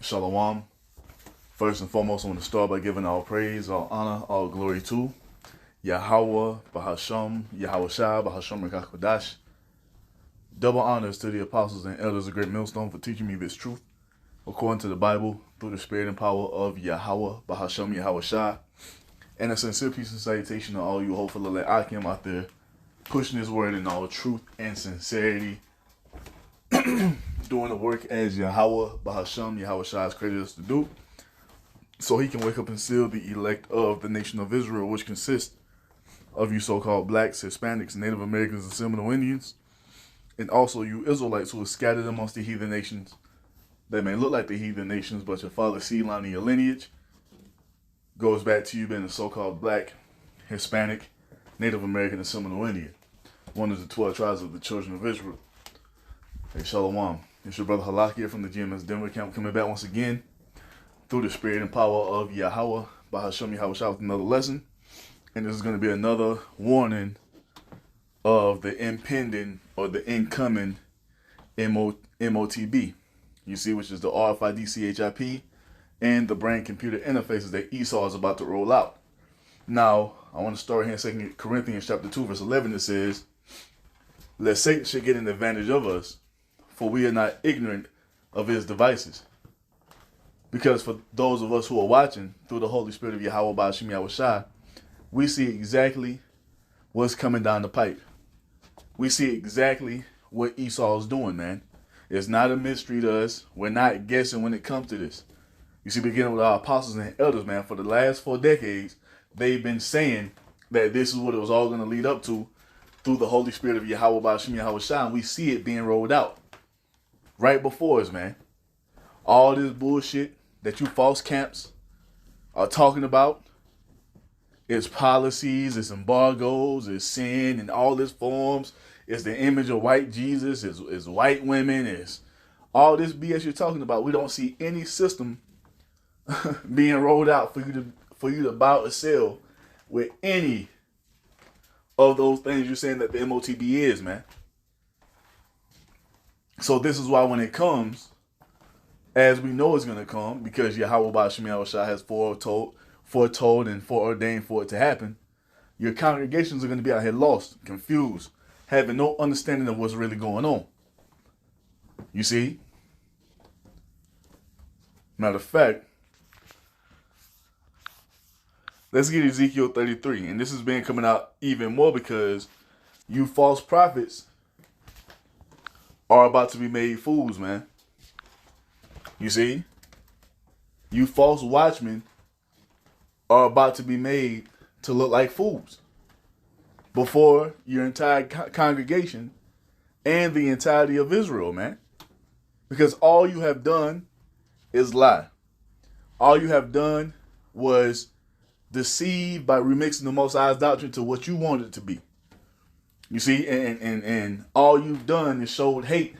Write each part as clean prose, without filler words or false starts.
Shalom. First and foremost, I want to start by giving all praise, all honor, all glory to Yahweh, Bahasham, Yahweh Shah, Bahasham Rekakodash. Double honors to the apostles and elders of Great Millstone for teaching me this truth according to the Bible through the spirit and power of Yahweh, Bahasham, Yahweh Shah. And a sincere peace and salutation to all you hopeful elect Akim out there pushing this word in all truth and sincerity, doing the work as Yahweh, Bahasham, Yahweh Shah has created us to do, so he can wake up and seal the elect of the nation of Israel, which consists of you so-called blacks, Hispanics, Native Americans, and Seminole Indians, and also you Israelites who are scattered amongst the heathen nations that may look like the heathen nations, but your father's seed line and your lineage goes back to you being a so-called black, Hispanic, Native American, and Seminole Indian, one of the 12 tribes of the children of Israel. Hey, Shalom. It's your brother Halak here from the GMS Denver camp, coming back once again through the spirit and power of Yahweh, Bahasham Yahweh Shah, with another lesson. And this is going to be another warning of the impending or the incoming MOTB. You see, which is the RFID CHIP and the brain computer interfaces that Esau is about to roll out. Now, I want to start here in 2 Corinthians chapter 2, verse 11. It says, "Lest Satan should get an advantage of us, for we are not ignorant of his devices." Because for those of us who are watching through the Holy Spirit of Yahweh, Ba'ashim Yahweh Shai, we see exactly what's coming down the pipe. We see exactly what Esau is doing, man. It's not a mystery to us. We're not guessing when it comes to this. You see, beginning with our apostles and elders, man, for the last 4 decades, they've been saying that this is what it was all going to lead up to through the Holy Spirit of Yahweh, Ba'ashim Yahweh Shai, and we see it being rolled out right before us, man. All this bullshit that you false camps are talking about, it's policies, it's embargoes, it's sin in all its forms, it's the image of white Jesus, it's white women, it's all this BS you're talking about. We don't see any system being rolled out for you to buy or sell with any of those things you're saying that the MOTB is, man. So this is why when it comes, as we know it's going to come, because Yahweh Ba'ashim Yahweh Shai has foretold and foreordained for it to happen, your congregations are going to be out here lost, confused, having no understanding of what's really going on. You see? Matter of fact, let's get Ezekiel 33. And this has been coming out even more because you false prophets are about to be made fools, man. You see? You false watchmen are about to be made to look like fools before your entire congregation and the entirety of Israel, man. Because all you have done is lie. All you have done was deceive by remixing the Most High's doctrine to what you want it to be. You see, and all you've done is showed hate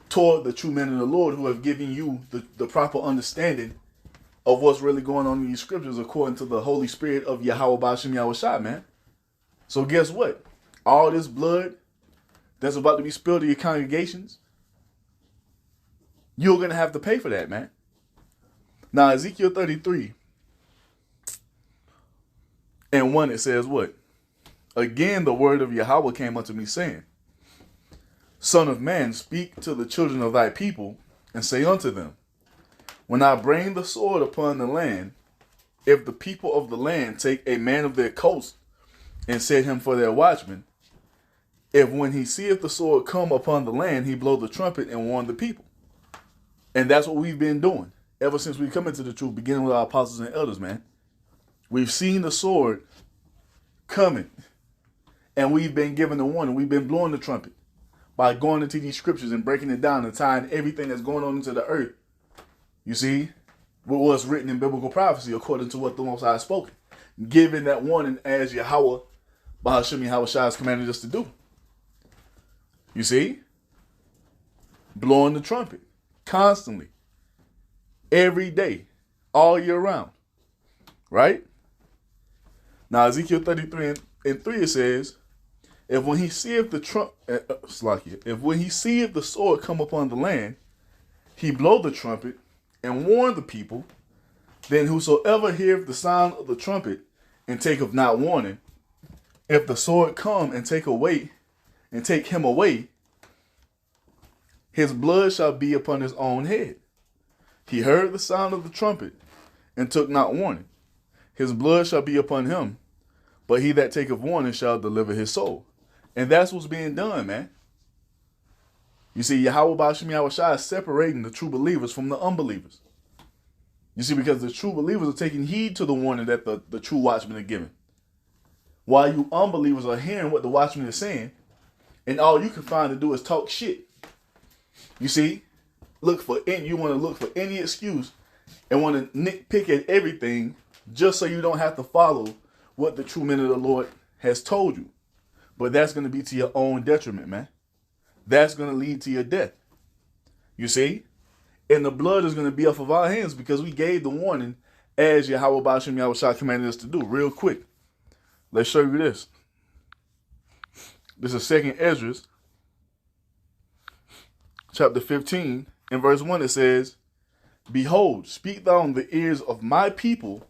toward the true men of the Lord who have given you the proper understanding of what's really going on in these scriptures according to the Holy Spirit of Yahweh Ba'ashim Yahweh Shai, man. So guess what? All this blood that's about to be spilled in your congregations, you're going to have to pay for that, man. Now, Ezekiel 33 and 1, it says what? "Again, the word of Yahweh came unto me, saying, Son of man, speak to the children of thy people, and say unto them, When I bring the sword upon the land, if the people of the land take a man of their coast, and set him for their watchman, if when he seeth the sword come upon the land, he blow the trumpet and warn the people." And that's what we've been doing ever since we come into the truth, beginning with our apostles and elders, man. We've seen the sword coming, and we've been given the warning. We've been blowing the trumpet by going into these scriptures and breaking it down and tying everything that's going on into the earth. You see, what was written in biblical prophecy according to what the Most High has spoken, giving that warning as Yahweh, Bahashim Yahweh Shai has commanded us to do. You see, blowing the trumpet constantly, every day, all year round, right? Now, Ezekiel 33 and 3, it says, if when he seeth the sword come upon the land, he blow the trumpet and warn the people, then whosoever heareth the sound of the trumpet and taketh not warning, if the sword come and take him away, his blood shall be upon his own head. He heard the sound of the trumpet and took not warning. His blood shall be upon him, but he that taketh warning shall deliver his soul. And that's what's being done, man. You see, Yahweh Ba'ashem Yahushua is separating the true believers from the unbelievers. You see, because the true believers are taking heed to the warning that the true watchmen are giving, while you unbelievers are hearing what the watchmen is saying, and all you can find to do is talk shit. You see, you want to look for any excuse and want to nitpick at everything just so you don't have to follow what the true men of the Lord has told you. But that's going to be to your own detriment, man. That's going to lead to your death. You see? And the blood is going to be off of our hands because we gave the warning as Yahweh Ba'ashem Yahushua commanded us to do. Real quick. Let's show you this. This is 2nd Ezra, chapter 15, in verse 1, it says, Behold, speak thou in the ears of my people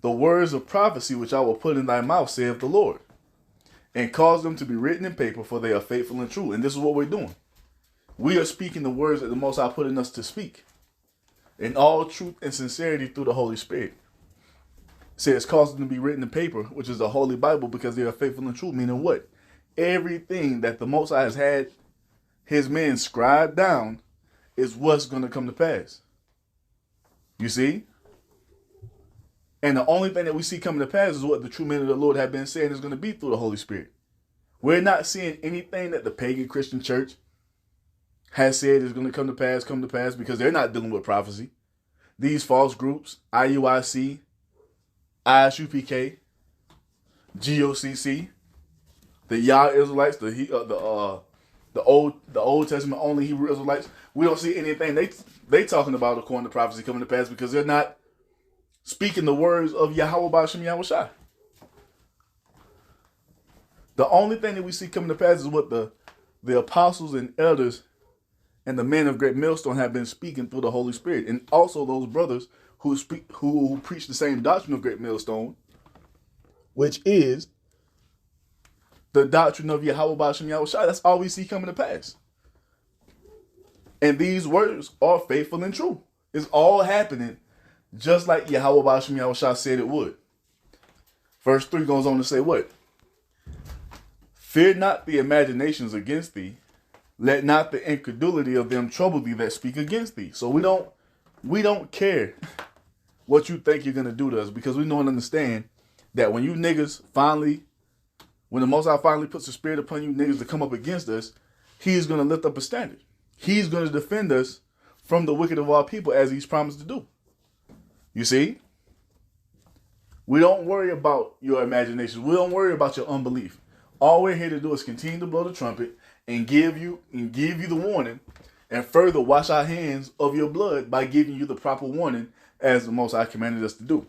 the words of prophecy which I will put in thy mouth, saith the Lord, and cause them to be written in paper, for they are faithful and true. And this is what we're doing. We are speaking the words that the Most High put in us to speak, in all truth and sincerity through the Holy Spirit. It says, cause them to be written in paper, which is the Holy Bible, because they are faithful and true. Meaning what? Everything that the Most High has had his men scribed down is what's going to come to pass. You see? And the only thing that we see coming to pass is what the true men of the Lord have been saying is going to be through the Holy Spirit. We're not seeing anything that the pagan Christian church has said is going to come to pass, because they're not dealing with prophecy. These false groups, IUIC, ISUPK, GOCC, the Yah Israelites, the Old Testament only Hebrew Israelites, we don't see anything they talking about according to prophecy coming to pass, because they're not speaking the words of Yahweh Ba'ashem Yahushua. The only thing that we see coming to pass is what the apostles and elders and the men of Great Millstone have been speaking through the Holy Spirit, and also those brothers who preach the same doctrine of Great Millstone, which is the doctrine of Yahweh Ba'ashem Yahushua. That's all we see coming to pass. And these words are faithful and true. It's all happening just like Yahweh Ba'ashem Yahushua said it would. Verse 3 goes on to say what? Fear not the imaginations against thee. Let not the incredulity of them trouble thee that speak against thee. So we don't care what you think you're going to do to us, because we know and understand that when you niggas when the Most High finally puts the spirit upon you niggas to come up against us, he's going to lift up a standard. He's going to defend us from the wicked of our people, as he's promised to do. You see? We don't worry about your imagination. We don't worry about your unbelief. All we're here to do is continue to blow the trumpet and give you the warning, and further wash our hands of your blood by giving you the proper warning as the Most High commanded us to do.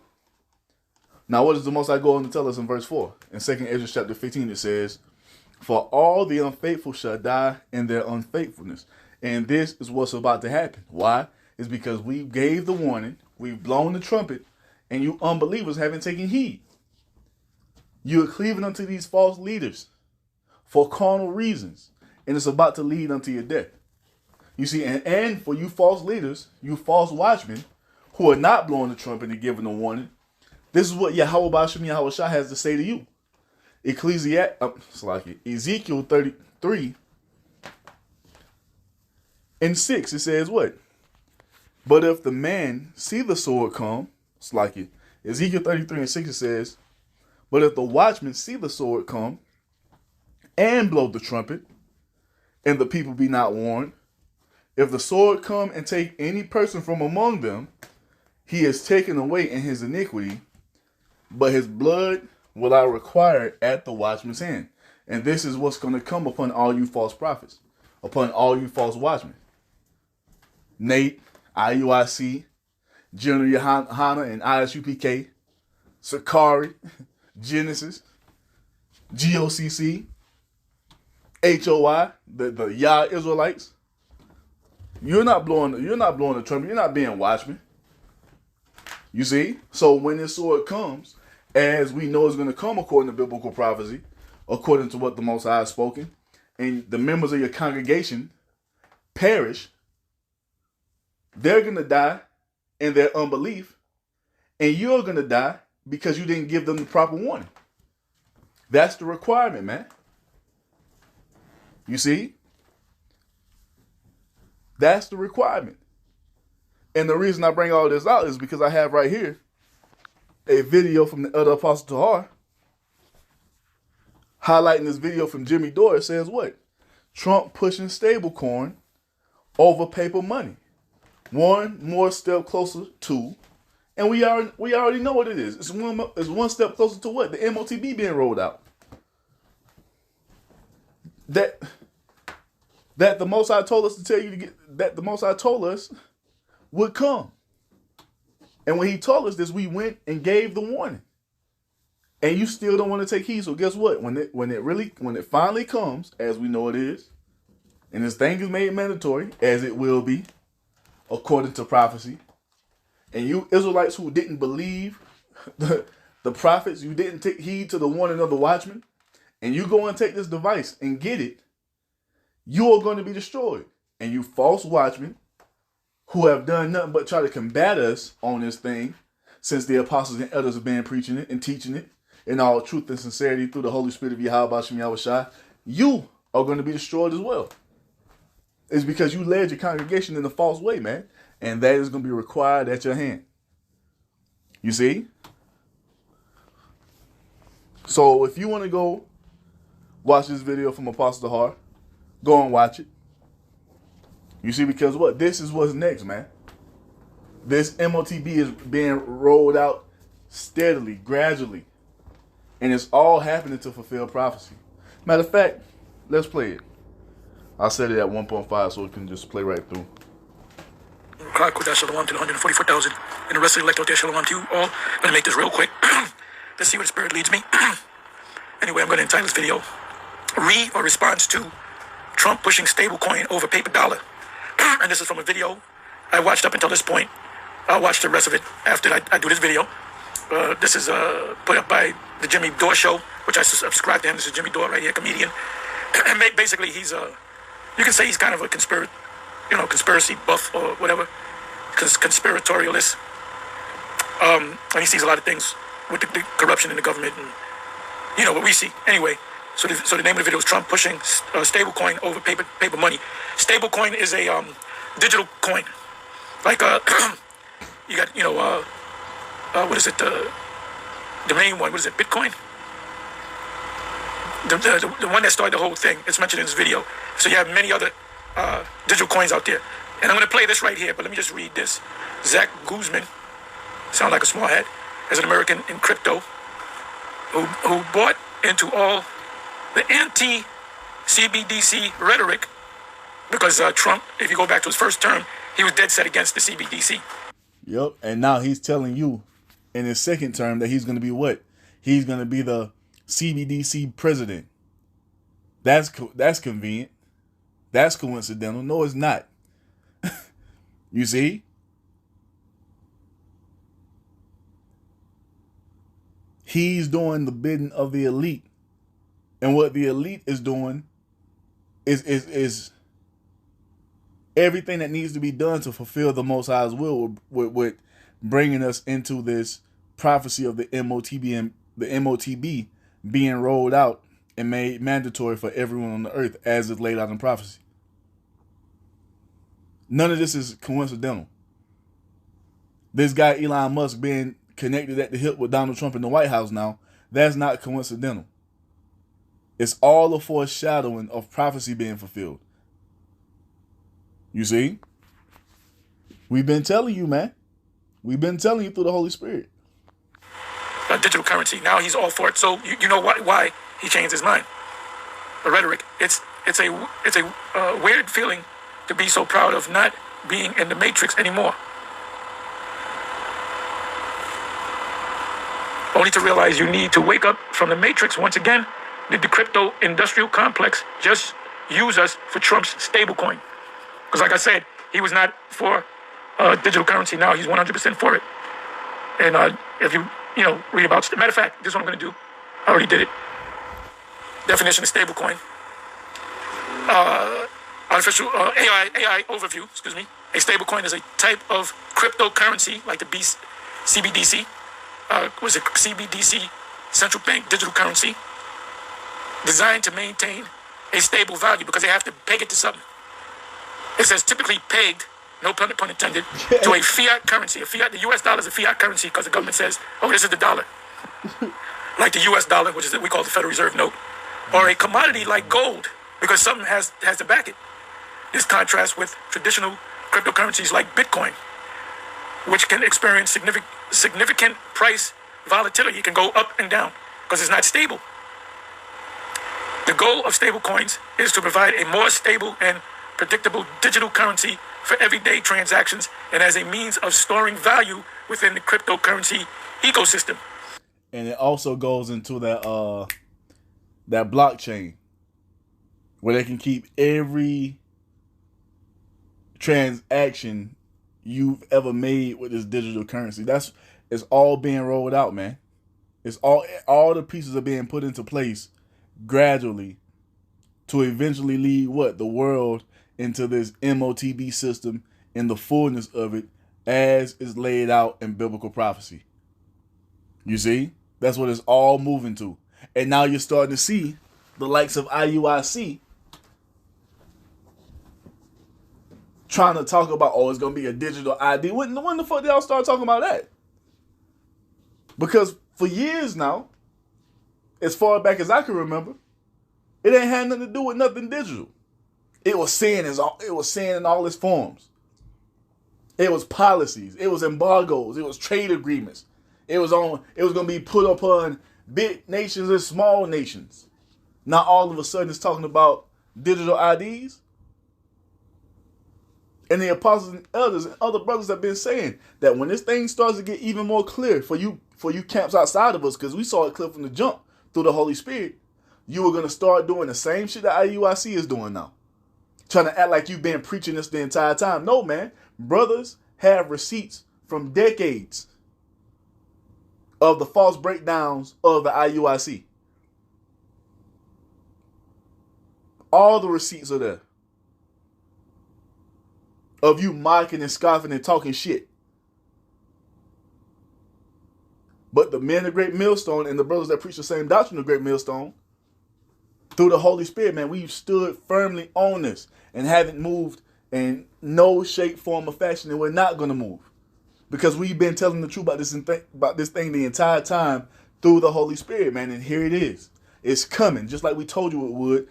Now, what does the Most High go on to tell us in verse 4? In 2nd Ezra chapter 15, it says, For all the unfaithful shall die in their unfaithfulness. And this is what's about to happen. Why? It's because we gave the warning, we've blown the trumpet, and you unbelievers haven't taken heed. You are cleaving unto these false leaders for carnal reasons, and it's about to lead unto your death. You see, and for you false leaders, you false watchmen, who are not blowing the trumpet and giving the warning, this is what Yahweh Ba'ashem Yahushua has to say to you. Ezekiel 33 and 6, it says what? But if the man see the sword come, Ezekiel 33 and 6, it says, but if the watchman see the sword come and blow the trumpet, and the people be not warned, if the sword come and take any person from among them, he is taken away in his iniquity, but his blood will I require at the watchman's hand. And this is what's going to come upon all you false prophets, upon all you false watchmen. Nate, IUIC, General Hana and ISUPK, Sakari, Genesis, GOCC, HOI, the Yah Israelites, You're not blowing the trumpet. You're not being watchman. You see? So when this sword comes, as we know is going to come according to biblical prophecy, according to what the Most High has spoken, and the members of your congregation perish, they're going to die in their unbelief, and you're going to die because you didn't give them the proper warning. That's the requirement, man. You see? That's the requirement. And the reason I bring all this out is because I have right here a video from the other Apostle Tahar highlighting this video from Jimmy Dore. It says what? Trump pushing stablecoin over paper money. One more step closer to, and we already know what it is. It's one step closer to what? The MOTB being rolled out. That the Most High told us to tell you to get, that the Most High told us would come. And when he told us this, we went and gave the warning. And you still don't want to take heed. So guess what? When it finally comes, as we know it is, and this thing is made mandatory, as it will be, according to prophecy, and you Israelites who didn't believe the prophets, you didn't take heed to the warning of the watchman, and you go and take this device and get it, you are going to be destroyed. And you false watchmen who have done nothing but try to combat us on this thing since the apostles and elders have been preaching it and teaching it in all truth and sincerity through the Holy Spirit of Yahweh Shem Yahushua, you are going to be destroyed as well. It's because you led your congregation in a false way, man. And that is going to be required at your hand. You see? So if you want to go watch this video from Apostle Tahar, go and watch it. You see, because what? This is what's next, man. This MOTB is being rolled out steadily, gradually. And it's all happening to fulfill prophecy. Matter of fact, let's play it. I set it at 1.5 so it can just play right through. Shalom to the 144,000 and the rest of the elect out there. Shalom to you all. I'm going to make this real quick. Let's see where the Spirit leads me. Anyway, I'm going to entitle this video response to Trump pushing stablecoin over paper dollar. And this is from a video I watched up until this point. I'll watch the rest of it after I do this video. This is put up by the Jimmy Dore Show, which I subscribe to him. This is Jimmy Dore right here, comedian. And basically, he's you can say he's kind of a conspiracy buff or whatever, conspiratorialist. And he sees a lot of things with the corruption in the government and what we see. Anyway, so the name of the video is Trump pushing stablecoin over paper money. Stablecoin is a digital coin, like you got what is it, the main one? What is it? Bitcoin. The one that started the whole thing. It's mentioned in this video. So you have many other digital coins out there. And I'm going to play this right here, but let me just read this. Zach Guzman, sound like a small hat, as an American in crypto, who bought into all the anti-CBDC rhetoric because Trump, if you go back to his first term, he was dead set against the CBDC. Yep, and now he's telling you in his second term that he's going to be what? He's going to be the CBDC president. That's convenient. That's coincidental. No, it's not. You see? He's doing the bidding of the elite. And what the elite is doing is everything that needs to be done to fulfill the Most High's will with bringing us into this prophecy of the MOTB and the MOTB being rolled out and made mandatory for everyone on the earth as is laid out in prophecy. None of this is coincidental. This guy Elon Musk being connected at the hip with Donald Trump in the White House now, that's not coincidental. It's all a foreshadowing of prophecy being fulfilled. You see? We've been telling you, man. We've been telling you through the Holy Spirit. Digital currency. Now he's all for it. So you know why he changed his mind. The rhetoric. It's a weird feeling to be so proud of not being in the matrix anymore. Only to realize you need to wake up from the matrix once again. Did the crypto industrial complex just use us for Trump's stablecoin? Because like I said, he was not for digital currency. Now he's 100% for it. And if you read about, matter of fact, this is what I'm going to do. I already did it. Definition of stablecoin. Artificial AI overview. Excuse me. A stablecoin is a type of cryptocurrency like the CBDC. Was it CBDC? Central bank digital currency, designed to maintain a stable value because they have to peg it to something. It says typically pegged, no pun intended, to a fiat currency. The US dollar is a fiat currency because the government says, oh, this is the dollar. Like the US dollar, which is we call the Federal Reserve note. Or a commodity like gold because something has to back it. This contrasts with traditional cryptocurrencies like Bitcoin, which can experience significant price volatility. It can go up and down because it's not stable. The goal of stablecoins is to provide a more stable and predictable digital currency for everyday transactions and as a means of storing value within the cryptocurrency ecosystem. And it also goes into that blockchain where they can keep every transaction you've ever made with this digital currency. It's all being rolled out, man. It's all the pieces are being put into place gradually to eventually lead the world into this MOTB system in the fullness of it as is laid out in biblical prophecy. You see? That's what it's all moving to. And now you're starting to see the likes of IUIC trying to talk about, oh, it's going to be a digital ID. When the fuck did y'all start talking about that? Because for years now, as far back as I can remember, it ain't had nothing to do with nothing digital. It was sin in all its forms. It was policies. It was embargoes. It was trade agreements. It was going to be put upon big nations and small nations. Now all of a sudden it's talking about digital IDs. And the apostles and elders and other brothers have been saying that when this thing starts to get even more clear for you camps outside of us, because we saw it clear from the jump through the Holy Spirit, you were going to start doing the same shit that IUIC is doing now. Trying to act like you've been preaching this the entire time. No, man. Brothers have receipts from decades of the false breakdowns of the IUIC. All the receipts are there. Of you mocking and scoffing and talking shit. But the men of Great Millstone and the brothers that preach the same doctrine of Great Millstone, through the Holy Spirit, man, we've stood firmly on this and haven't moved in no shape, form, or fashion, and we're not going to move. Because we've been telling the truth about this thing the entire time through the Holy Spirit, man, and here it is. It's coming, just like we told you it would,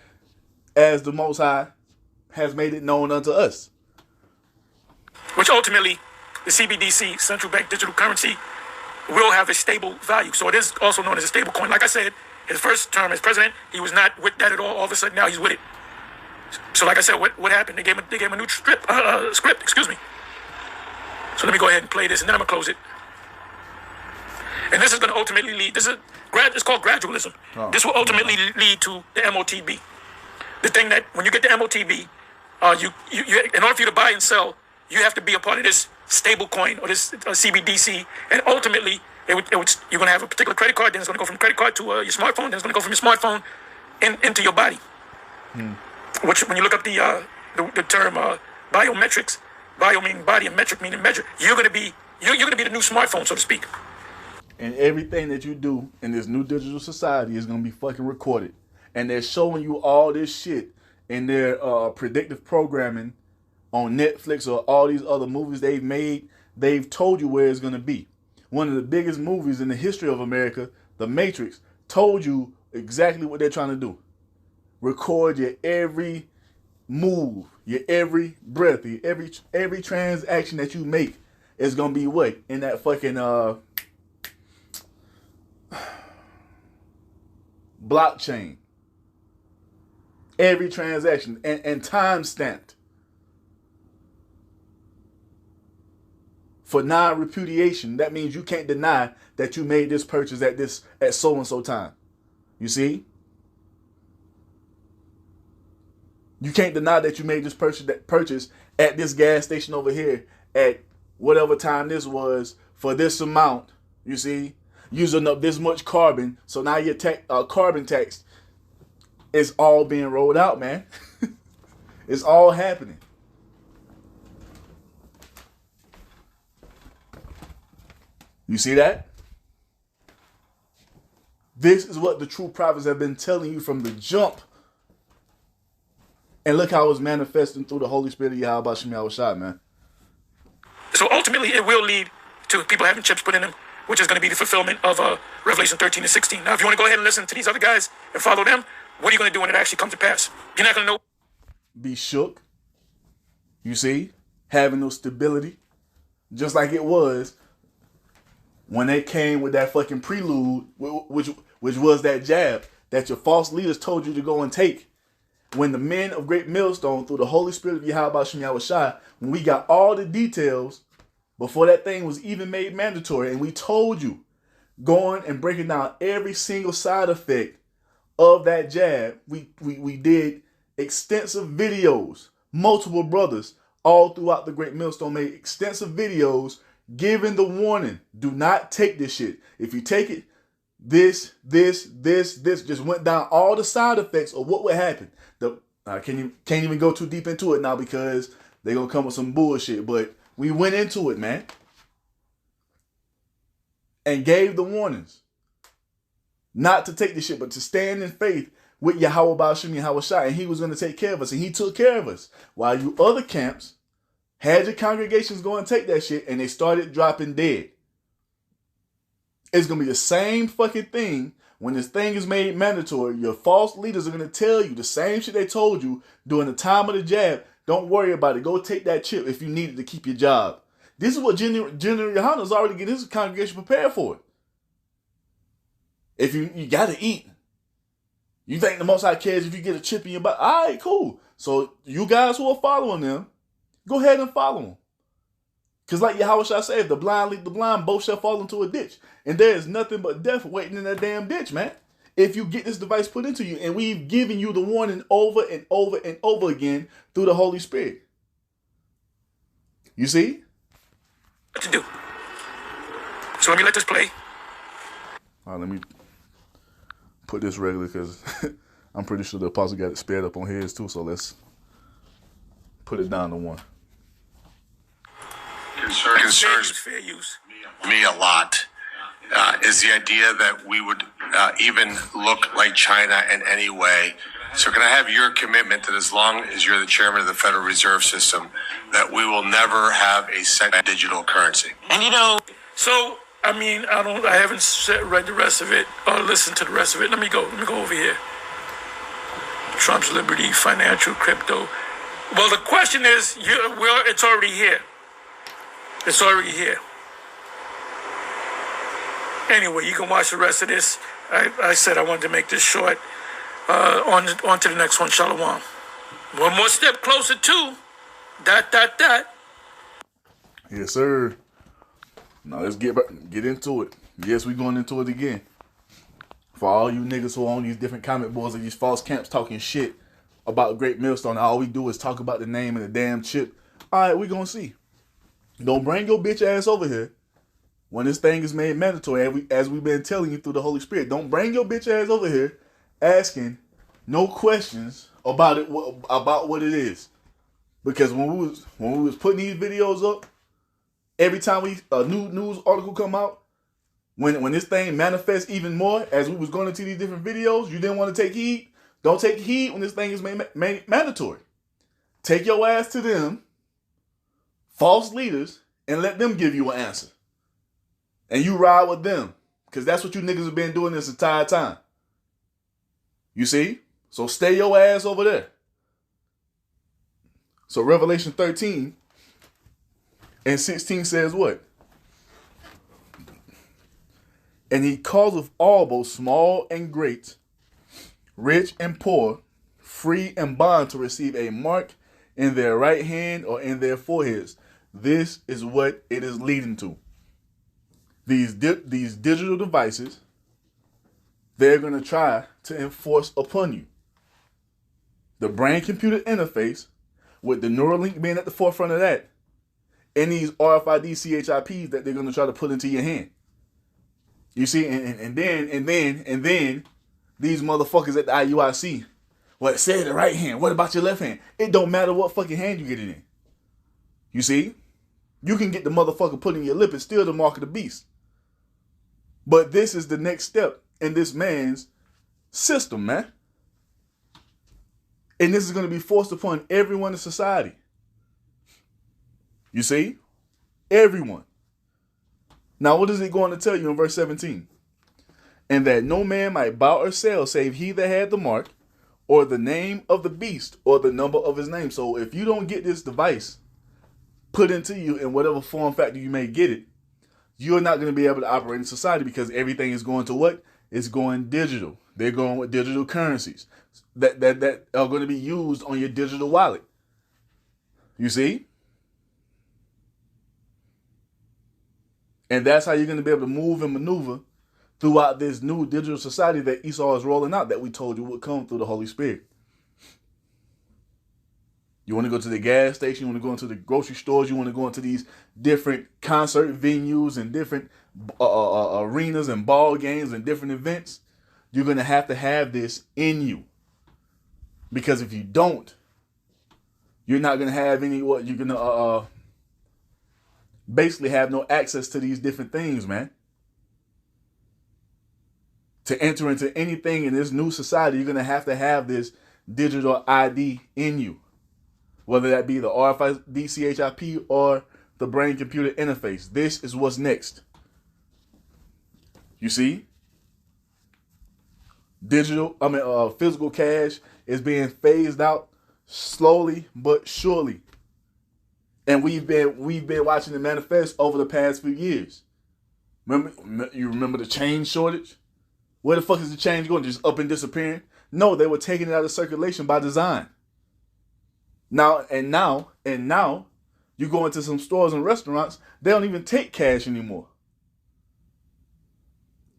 as the Most High has made it known unto us. Which ultimately, the CBDC, central bank digital currency, will have a stable value. So it is also known as a stable coin. Like I said, his first term as president, he was not with that at all. All of a sudden, now he's with it. So like I said, what happened? They gave him a new script. Excuse me. So let me go ahead and play this, and then I'm going to close it. And this is going to ultimately lead, it's called gradualism. Oh, this will ultimately lead to the MOTB. The thing that when you get the MOTB, you in order for you to buy and sell, you have to be a part of this stable coin or this CBDC. And ultimately, you're going to have a particular credit card, then it's going to go from credit card to your smartphone, then it's going to go from your smartphone into your body. Which, when you look up the term biometrics, bio meaning body and metric meaning measure, you're going to be the new smartphone, so to speak. And everything that you do in this new digital society is going to be fucking recorded. And they're showing you all this shit in their predictive programming on Netflix or all these other movies they've made. They've told you where it's going to be. One of the biggest movies in the history of America, The Matrix, told you exactly what they're trying to do. Record your every move, your every breath, your every transaction that you make is going to be what? In that fucking blockchain. Every transaction and time stamped. For non-repudiation, that means you can't deny that you made this purchase at so and so time. You see? You can't deny that you made this purchase at this gas station over here at whatever time this was for this amount. You see, using up this much carbon. So now your carbon tax is all being rolled out, man. It's all happening. You see that? This is what the true prophets have been telling you from the jump. And look how it's manifesting through the Holy Spirit of Yahweh Shem Yahushua, man. So ultimately, it will lead to people having chips put in them, which is going to be the fulfillment of Revelation 13 and 16. Now, if you want to go ahead and listen to these other guys and follow them, what are you going to do when it actually comes to pass? You're not going to know. Be shook. You see? Having no stability. Just like it was when they came with that fucking prelude, which was that jab that your false leaders told you to go and take. When the men of Great Millstone, through the Holy Spirit of Yahweh Shem Yahushua, when we got all the details before that thing was even made mandatory, and we told you, going and breaking down every single side effect of that jab, we did extensive videos. Multiple brothers all throughout the Great Millstone made extensive videos giving the warning, do not take this shit. If you take it, this just went down all the side effects of what would happen. I can't even go too deep into it now because they're going to come with some bullshit. But we went into it, man. And gave the warnings. Not to take this shit, but to stand in faith with Yahweh Ba'ashem Yahushua. And he was going to take care of us. And he took care of us. While you other camps had your congregations go and take that shit and they started dropping dead. It's going to be the same fucking thing. When this thing is made mandatory, your false leaders are going to tell you the same shit they told you during the time of the jab. Don't worry about it. Go take that chip if you need it to keep your job. This is what General Yohana's already getting his congregation prepared for it. If you got to eat. You think the Most High cares if you get a chip in your butt? All right, cool. So you guys who are following them, go ahead and follow them. Because like Yahweh shall say, if the blind lead the blind, both shall fall into a ditch. And there is nothing but death waiting in that damn ditch, man. If you get this device put into you. And we've given you the warning over and over and over again through the Holy Spirit. You see? What to do. So let me let this play. All right, let me put this regular because I'm pretty sure the apostle got it sped up on his too. So let's put it down to one. Concerns Fair use. me a lot is the idea that we would even look like China in any way. So can I have your commitment that as long as you're the chairman of the Federal Reserve System, that we will never have a second digital currency? And so I mean, I haven't read the rest of it or listened to the rest of it. Let me go over here. Trump's Liberty, financial, crypto. Well, the question is, it's already here. It's already here. Anyway, you can watch the rest of this. I said I wanted to make this short. On to the next one, Shalom. One more step closer to ... Yes, sir. Now let's get into it. Yes, we're going into it again. For all you niggas who are on these different comment boards and these false camps talking shit about Great Millstone, all we do is talk about the name and the damn chip. All right, we're going to see. Don't bring your bitch ass over here when this thing is made mandatory, as we've been telling you through the Holy Spirit. Don't bring your bitch ass over here asking no questions about it, about what it is. Because when we was putting these videos up, every time a new news article come out, when this thing manifests even more, as we was going into these different videos, you didn't want to take heed. Don't take heed when this thing is made mandatory. Take your ass to them, false leaders, and let them give you an answer. And you ride with them. Because that's what you niggas have been doing this entire time. You see? So stay your ass over there. So Revelation 13 and 16 says what? And he causeth all, both small and great, rich and poor, free and bond, to receive a mark in their right hand or in their foreheads. This is what it is leading to. These digital devices, they're going to try to enforce upon you. the brain-computer interface, with the Neuralink being at the forefront of that, and these RFID CHIPs that they're going to try to put into your hand. You see, and then these motherfuckers at the IUIC, well, it said the right hand. What about your left hand? It don't matter what fucking hand you get it in. You see? You can get the motherfucker put in your lip and still the mark of the beast. But this is the next step in this man's system, man. And this is going to be forced upon everyone in society. You see? Everyone. Now, what is it going to tell you in verse 17? And that no man might buy or sell save he that had the mark, or the name of the beast, or the number of his name. So if you don't get this device put into you in whatever form factor you may get it, you're not going to be able to operate in society, because everything is going to what? It's going digital. They're going with digital currencies that are going to be used on your digital wallet. You see? And that's how you're going to be able to move and maneuver throughout this new digital society that Esau is rolling out, that we told you would come through the Holy Spirit. You want to go to the gas station, you want to go into the grocery stores, you want to go into these different concert venues and different arenas and ball games and different events. You're going to have this in you. Because if you don't, you're not going to have any, you're going to basically have no access to these different things, man. To enter into anything in this new society, you're going to have this digital ID in you. Whether that be the RFID CHIP or the brain-computer interface. This is what's next. You see? Physical cash is being phased out slowly but surely. And we've been watching it manifest over the past few years. You remember the change shortage? Where the fuck is the change going? Just up and disappearing? No, they were taking it out of circulation by design. Now, you go into some stores and restaurants, they don't even take cash anymore.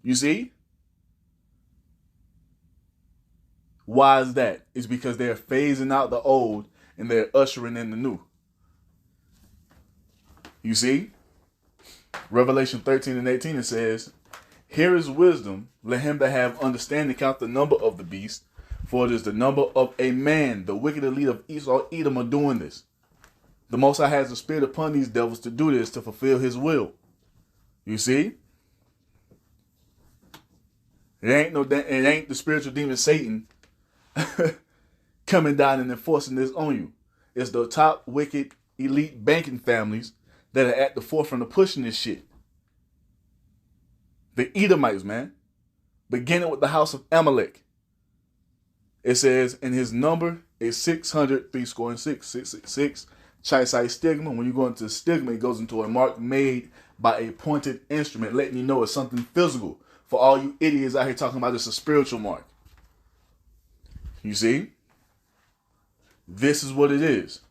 You see? Why is that? It's because they're phasing out the old and they're ushering in the new. You see? Revelation 13:18, it says, here is wisdom, let him that have understanding count the number of the beast, for it is the number of a man. The wicked elite of Esau, Edom are doing this. The Most High has the spirit upon these devils to do this, to fulfill his will. You see? It ain't the spiritual demon Satan coming down and enforcing this on you. It's the top wicked elite banking families that are at the forefront of pushing this shit. The Edomites, man. Beginning with the house of Amalek. It says, and his number is 600, 666, Chisite stigma. When you go into stigma, it goes into a mark made by a pointed instrument, letting you know it's something physical. For all you idiots out here talking about it's a spiritual mark. You see? This is what it is.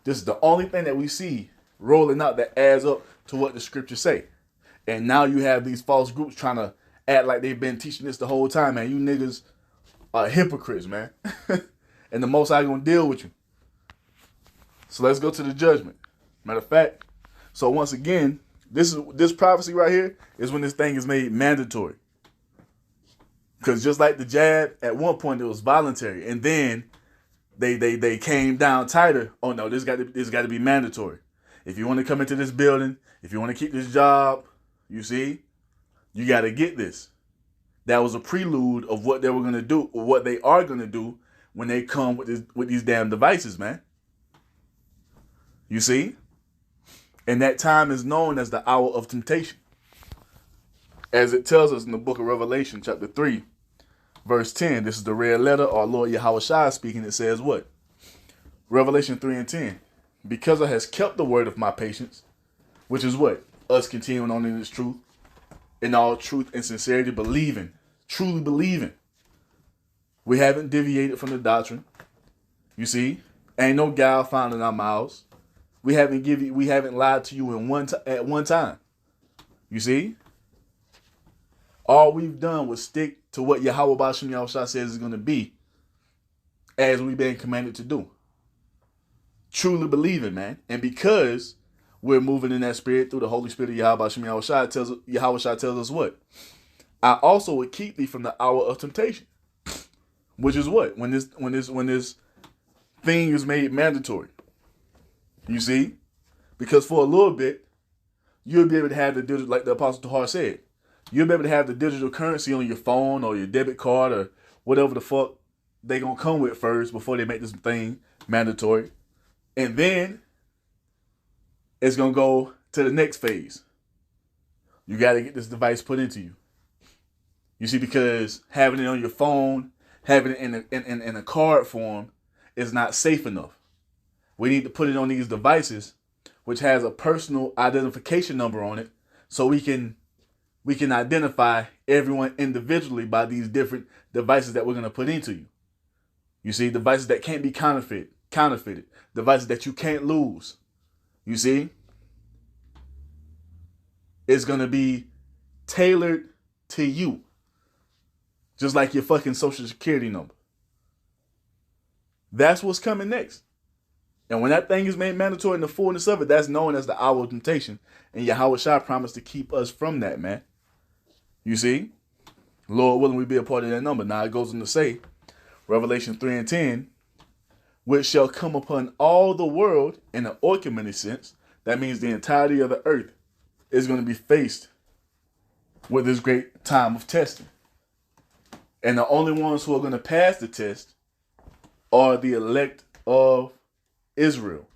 This is the only thing that we see rolling out that adds up to what the scriptures say. And now you have these false groups trying to act like they've been teaching this the whole time, man. You niggas are hypocrites, man. And the Most High gonna deal with you. So let's go to the judgment. Matter of fact, so once again, this prophecy right here is when this thing is made mandatory. Because just like the jab, at one point it was voluntary, and then they came down tighter. Oh no, this got to be mandatory. If you want to come into this building, if you want to keep this job, you see, you got to get this. That was a prelude of what they were going to do, or what they are going to do when they come with these damn devices, man. You see? And that time is known as the hour of temptation. As it tells us in the book of Revelation, chapter 3, verse 10. This is the red letter, our Lord Yahweh Shai speaking. It says what? Revelation 3:10. Because I has kept the word of my patience, which is what? Us continuing on in this truth, in all truth and sincerity, believing, truly believing. We haven't deviated from the doctrine. You see, ain't no guile found in our mouths. We haven't lied to you at one time. You see, all we've done was stick to what Yahweh Bashim Yahushua says is going to be, as we've been commanded to do. Truly believing, man. And because we're moving in that spirit through the Holy Spirit of Yahweh Shem Yahweh tells us what? I also would keep thee from the hour of temptation. Which is what? When this thing is made mandatory. You see? Because for a little bit, you'll be able to have the digital, like the Apostle Tahar said, you'll be able to have the digital currency on your phone or your debit card or whatever the fuck they gonna come with first before they make this thing mandatory. And then it's gonna go to the next phase. You gotta get this device put into you. You see, because having it on your phone, having it in a card form is not safe enough. We need to put it on these devices, which has a personal identification number on it, so we can identify everyone individually by these different devices that we're going to put into you. You see, devices that can't be counterfeited, devices that you can't lose. You see, it's going to be tailored to you, just like your fucking social security number. That's what's coming next. And when that thing is made mandatory in the fullness of it, that's known as the hour of temptation. And Yahweh Shai promised to keep us from that, man. You see? Lord willing, we be a part of that number. Now it goes on to say, Revelation 3:10, which shall come upon all the world in an oikumene sense. That means the entirety of the earth is going to be faced with this great time of testing. And the only ones who are going to pass the test are the elect of Israel.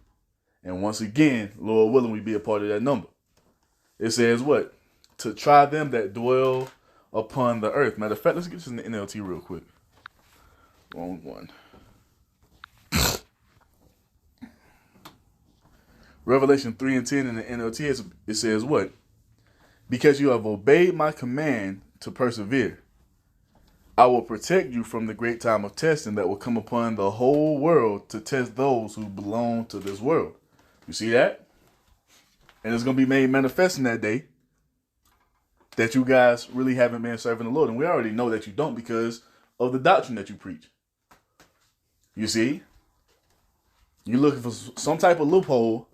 And once again, Lord willing, we be a part of that number. It says what? To try them that dwell upon the earth. Matter of fact, let's get this in the NLT real quick. Wrong one. Revelation 3:10 in the NLT, it says what? Because you have obeyed my command to persevere, I will protect you from the great time of testing that will come upon the whole world to test those who belong to this world. You see that? And it's going to be made manifest in that day that you guys really haven't been serving the Lord. And we already know that you don't because of the doctrine that you preach. You see? You're looking for some type of loophole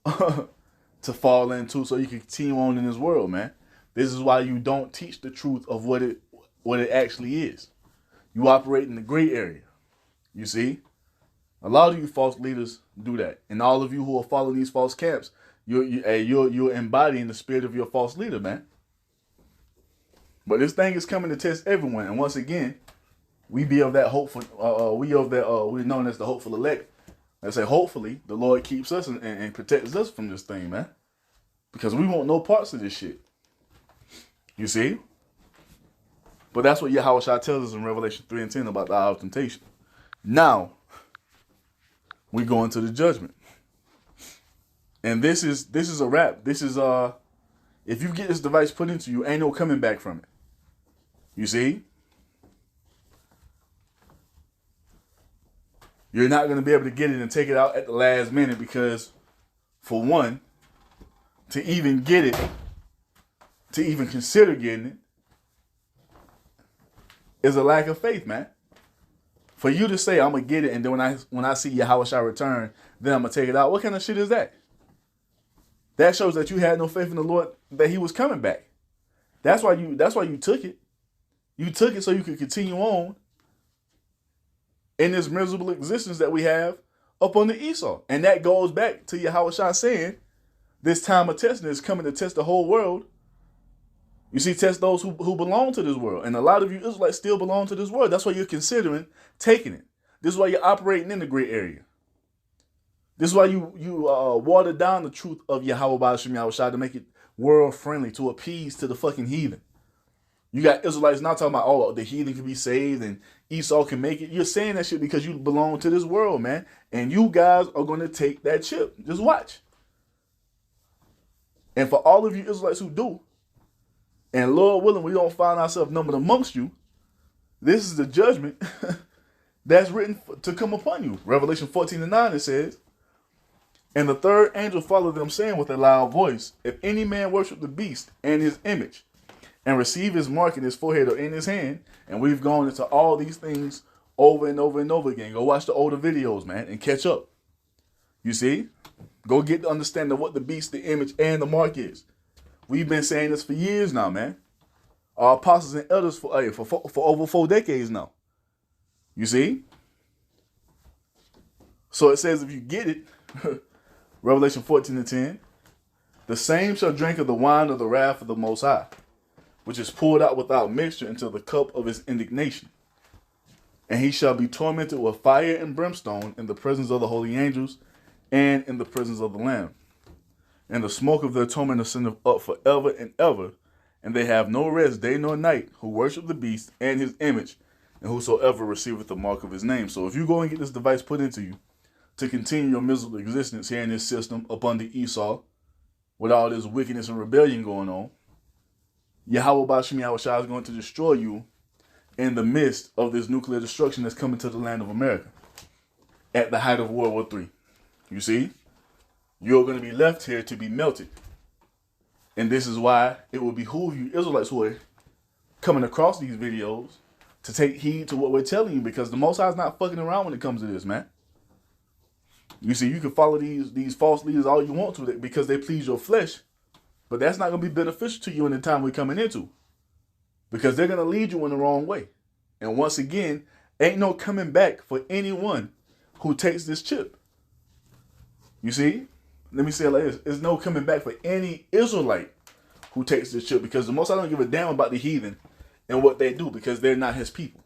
to fall into so you can continue on in this world, man. This is why you don't teach the truth of what it actually is. You operate in the gray area. You see? A lot of you false leaders do that. And all of you who are following these false camps, you're embodying the spirit of your false leader, man. But this thing is coming to test everyone. And once again, we be of that hopeful, we're known as the hopeful elect. I say, hopefully, the Lord keeps us and protects us from this thing, man. Because we want no parts of this shit. You see? But that's what Yahweh Shai tells us in Revelation 3:10 about the hour of temptation. Now, we go into the judgment. And this is a wrap. This is if you get this device put into you, ain't no coming back from it. You see? You're not going to be able to get it and take it out at the last minute because, for one, to even get it, to even consider getting it, is a lack of faith, man. For you to say, I'm going to get it, and then when I see Yahweh shall return, then I'm going to take it out. What kind of shit is that? That shows that you had no faith in the Lord, that he was coming back. That's why you took it. You took it so you could continue on in this miserable existence that we have up on the Esau. And that goes back to Yahweh Shai saying, this time of testing is coming to test the whole world. You see, test those who belong to this world. And a lot of you Israelites still belong to this world. That's why you're considering taking it. This is why you're operating in the gray area. This is why you water down the truth of Yahweh Ba'ashem Yahweh Shai to make it world friendly, to appease to the fucking heathen. You got Israelites not talking about, oh, the heathen can be saved and Esau can make it. You're saying that shit because you belong to this world, man. And you guys are going to take that chip. Just watch. And for all of you Israelites who do, and Lord willing, we don't find ourselves numbered amongst you, this is the judgment that's written to come upon you. Revelation 14:9, it says, and the third angel followed them, saying with a loud voice, if any man worship the beast and his image, and receive his mark in his forehead or in his hand, and we've gone into all these things over and over and over again. Go watch the older videos, man, and catch up. You see? Go get the understanding of what the beast, the image, and the mark is. We've been saying this for years now, man. Our apostles and elders for over 4 decades now. You see? So it says if you get it, Revelation 14:10, the same shall drink of the wine of the wrath of the Most High, which is poured out without mixture into the cup of his indignation. And he shall be tormented with fire and brimstone in the presence of the holy angels and in the presence of the Lamb. And the smoke of their torment ascendeth up forever and ever, and they have no rest day nor night, who worship the beast and his image, and whosoever receiveth the mark of his name. So if you go and get this device put into you to continue your miserable existence here in this system up under Esau, with all this wickedness and rebellion going on, Yahweh Bashim Yahushua is going to destroy you in the midst of this nuclear destruction that's coming to the land of America at the height of World War III. You see? You're going to be left here to be melted. And this is why it will behoove you Israelites who are coming across these videos to take heed to what we're telling you, because the Most High is not fucking around when it comes to this, man. You see, you can follow these false leaders all you want to because they please your flesh, but that's not going to be beneficial to you in the time we're coming into, because they're going to lead you in the wrong way. And once again, ain't no coming back for anyone who takes this chip. You see? Let me say it like this. There's no coming back for any Israelite who takes this chip, because the Most High don't give a damn about the heathen and what they do, because they're not his people.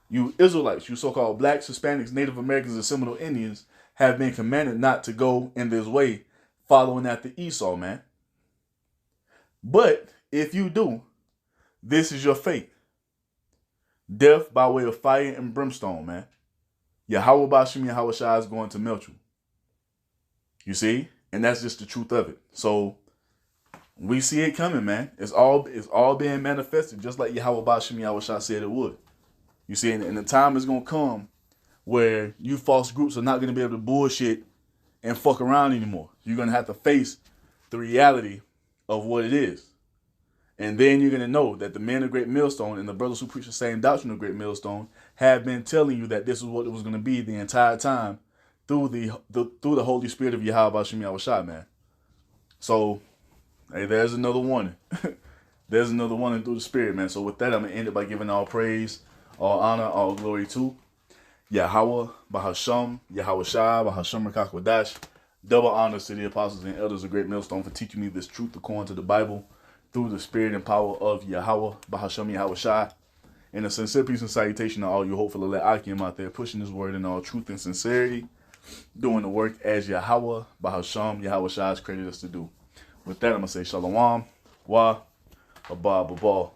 You Israelites, you so-called blacks, Hispanics, Native Americans, and Seminole Indians have been commanded not to go in this way, following after Esau, man. But if you do, this is your fate. Death by way of fire and brimstone, man. Yahweh Bashim Yahushua is going to melt you. You see? And that's just the truth of it. So we see it coming, man. It's all being manifested, just like Yahweh Bashim Yahushua said it would. You see, and the time is going to come where you false groups are not going to be able to bullshit and fuck around anymore. You're going to have to face the reality of what it is. And then you're going to know that the men of Great Millstone and the brothers who preach the same doctrine of Great Millstone have been telling you that this is what it was going to be the entire time through the Holy Spirit of Yahweh Bashim Yahushua, man. So, hey, there's another warning. There's another warning through the Spirit, man. So with that, I'm going to end it by giving all praise, all honor, all glory to Yahweh, Bahasham, Yahweh Shai, Bahasham Rakakwadash. Double honors to the apostles and elders of Great Millstone for teaching me this truth according to the Bible through the spirit and power of Yahweh, Bahasham, Yahweh Shai. And a sincere peace and salutation to all you hopeful elect Akim out there pushing this word in all truth and sincerity, doing the work as Yahweh, Bahasham, Yahweh Shai has created us to do. With that, I'm going to say Shalom, Wa, Abba, Babal.